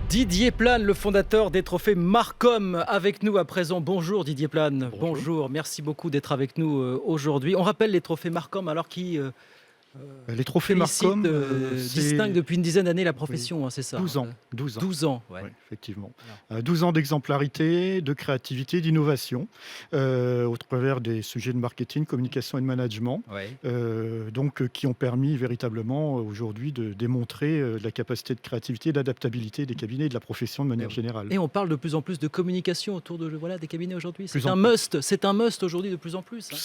Didier Plane, le fondateur des trophées Marcom, avec nous à présent. Bonjour Didier Plane. Bonjour. Merci beaucoup d'être avec nous aujourd'hui. On rappelle les trophées Marcom, alors qui Les trophées Marcom, distinguent depuis une dizaine d'années la profession, hein, c'est ça? 12 ans. 12 ans. 12 ans, ouais. Oui, effectivement. 12 ans d'exemplarité, de créativité, d'innovation, au travers des sujets de marketing, communication et de management, Ouais. qui ont permis véritablement aujourd'hui de démontrer la capacité de créativité et d'adaptabilité des cabinets et de la profession de manière générale. Et on parle de plus en plus de communication autour de, des cabinets aujourd'hui. Plus C'est en un plus. must, c'est un must aujourd'hui de plus en plus, hein.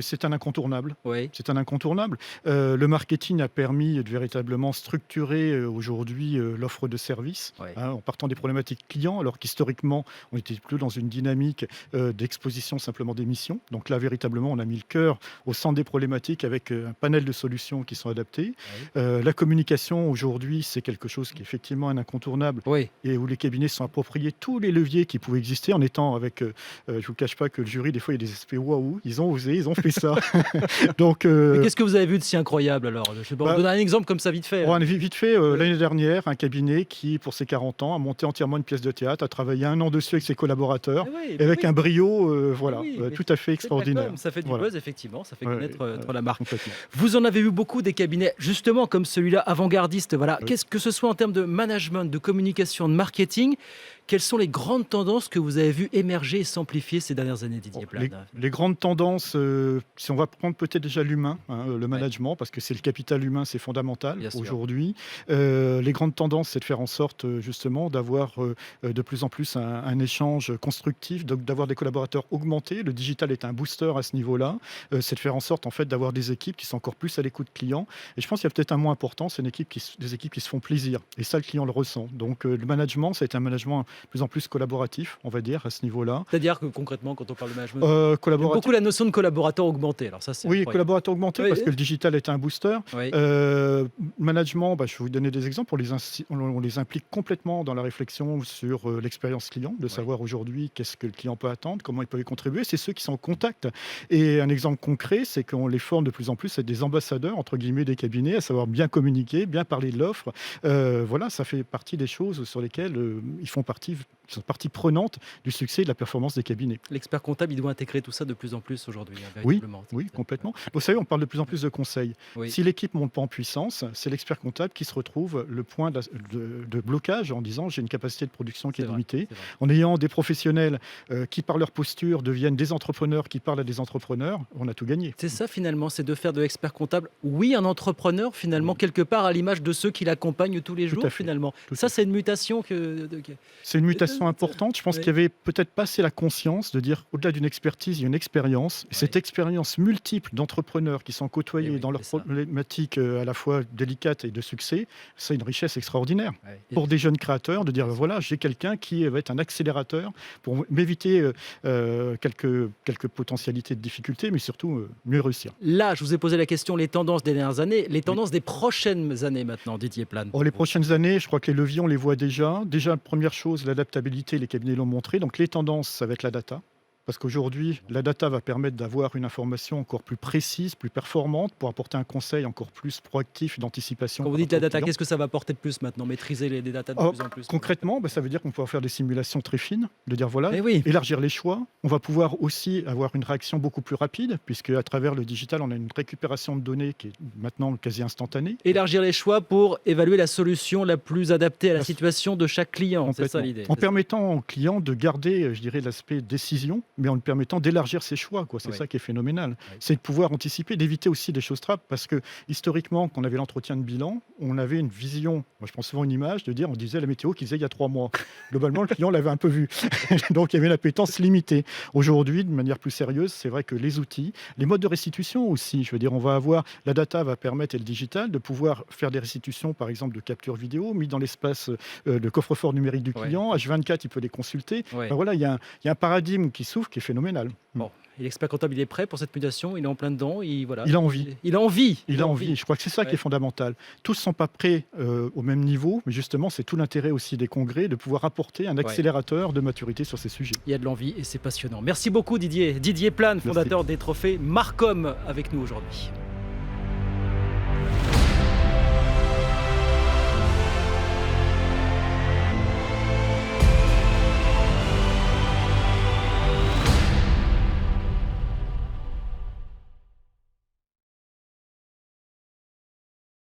C'est un incontournable. Oui. C'est un incontournable. Le marketing a permis de véritablement structurer aujourd'hui l'offre de services, Ouais. en partant des problématiques clients, alors qu'historiquement, on était plus dans une dynamique d'exposition simplement des missions. Donc là, véritablement, on a mis le cœur au centre des problématiques avec un panel de solutions qui sont adaptées. La communication, aujourd'hui, c'est quelque chose qui est effectivement un incontournable Oui. et où les cabinets sont appropriés tous les leviers qui pouvaient exister en étant avec, je ne vous cache pas que le jury, des fois, il y a des aspects waouh, ils ont osé, ils ont fait ça. Donc, Mais qu'est-ce que vous avez vu de si incroyable alors? Je sais pas, bah, on donne un exemple comme ça vite fait. vite fait, l'année dernière, un cabinet qui, pour ses 40 ans, a monté entièrement une pièce de théâtre, a travaillé 1 an dessus avec ses collaborateurs, Ah oui, et avec un brio mais tout à fait c'est extraordinaire. Marcom, ça fait du Voilà. buzz, effectivement, ça fait Ouais, connaître la marque. complètement. Vous en avez vu beaucoup des cabinets, justement comme celui-là, avant-gardiste. Voilà. Oui. Qu'est-ce que ce soit en termes de management, de communication, de marketing, quelles sont les grandes tendances que vous avez vues émerger et s'amplifier ces dernières années, Didier Plane? Les grandes tendances, si on va prendre peut-être déjà l'humain, le management, parce que c'est le capital humain, c'est fondamental Bien sûr. aujourd'hui. Les grandes tendances, c'est de faire en sorte justement d'avoir de plus en plus un échange constructif, donc d'avoir des collaborateurs augmentés. Le digital est un booster à ce niveau-là. C'est de faire en sorte en fait d'avoir des équipes qui sont encore plus à l'écoute client. Et je pense qu'il y a peut-être un mot important, c'est des équipes qui se font plaisir. Et ça, le client le ressent. Donc le management, ça a été un management de plus en plus collaboratif, on va dire, à ce niveau-là. C'est-à-dire que concrètement, quand on parle de management, il y a Collaboratif. beaucoup la notion de collaborateur augmenté. Alors ça, c'est Oui, incroyable. collaborateur augmenté, Oui, parce oui. que le digital est un booster. Oui. Management, je vais vous donner des exemples. On les implique complètement dans la réflexion sur l'expérience client, de savoir aujourd'hui qu'est-ce que le client peut attendre, comment il peut y contribuer. C'est ceux qui sont en contact. Et un exemple concret, c'est qu'on les forme de plus en plus à des ambassadeurs, entre guillemets, des cabinets, à savoir bien communiquer, bien parler de l'offre. Voilà, ça fait partie des choses sur lesquelles ils sont partie prenante du succès et de la performance des cabinets. L'expert comptable, il doit intégrer tout ça de plus en plus aujourd'hui, Oui, véritablement. oui, complètement. Vous savez, on parle de plus en plus de conseils. Oui. Si l'équipe monte pas en puissance, c'est l'expert comptable qui se retrouve le point de blocage en disant j'ai une capacité de production qui est C'est vrai, limitée. c'est vrai. En ayant des professionnels qui, par leur posture, deviennent des entrepreneurs qui parlent à des entrepreneurs, on a tout gagné. C'est ça finalement, c'est de faire de l'expert comptable, oui, un entrepreneur finalement, quelque part à l'image de ceux qui l'accompagnent tous les Tout jours à fait, finalement. tout Ça, à c'est une mutation C'est une mutation importante. Je pense Oui. qu'il y avait peut-être pas assez la conscience de dire au-delà d'une expertise, il y a une expérience. Et cette expérience multiple d'entrepreneurs qui sont côtoyés Eh oui, dans leurs c'est ça. problématiques à la fois délicates et de succès, c'est une richesse extraordinaire. Ouais. Pour des jeunes créateurs, de dire voilà, j'ai quelqu'un qui va être un accélérateur pour m'éviter quelques potentialités de difficultés, mais surtout mieux réussir. Là, je vous ai posé la question, les tendances des dernières années, les tendances des prochaines années maintenant, Didier Plane. Les prochaines années, je crois que les leviers, on les voit déjà. Déjà, première chose, l'adaptabilité, les cabinets l'ont montré. Donc les tendances, ça va être la data. Parce qu'aujourd'hui, la data va permettre d'avoir une information encore plus précise, plus performante, pour apporter un conseil encore plus proactif d'anticipation. Quand vous par dites la rapport au data, client. qu'est-ce que ça va apporter de plus maintenant? Maîtriser les datas de plus en plus? Concrètement, ça veut dire qu'on peut faire des simulations très fines, de dire voilà, Eh oui. élargir les choix. On va pouvoir aussi avoir une réaction beaucoup plus rapide, puisque à travers le digital, on a une récupération de données qui est maintenant quasi instantanée. Élargir les choix pour évaluer la solution la plus adaptée à la situation de chaque client. C'est ça Complètement. l'idée. En permettant au client de garder, je dirais, l'aspect décision, mais en lui permettant d'élargir ses choix. C'est Oui. ça qui est phénoménal. Oui. C'est de pouvoir anticiper, d'éviter aussi des choses trappes, parce que historiquement, quand on avait l'entretien de bilan, on avait une vision, moi je prends souvent une image, de dire, on disait la météo qu'il faisait il y a 3 mois. Globalement, le client l'avait un peu vu. Donc il y avait une appétence limitée. Aujourd'hui, de manière plus sérieuse, c'est vrai que les outils, les modes de restitution aussi, je veux dire, on va avoir, la data va permettre, et le digital, de pouvoir faire des restitutions, par exemple, de capture vidéo, mis dans l'espace de coffre-fort numérique du client. H24, il peut les consulter. Ouais. Enfin, voilà, il y a un paradigme qui s'ouvre qui est phénoménal. Bon, et l'expert comptable, il est prêt pour cette mutation, il est en plein dedans, voilà. Il a envie. Il a envie. Il a envie. Je crois que c'est ça qui est fondamental. Tous ne sont pas prêts au même niveau, mais justement, c'est tout l'intérêt aussi des congrès de pouvoir apporter un accélérateur de maturité sur ces sujets. Il y a de l'envie et c'est passionnant. Merci beaucoup Didier. Didier Plane, fondateur des trophées Marcom, avec nous aujourd'hui.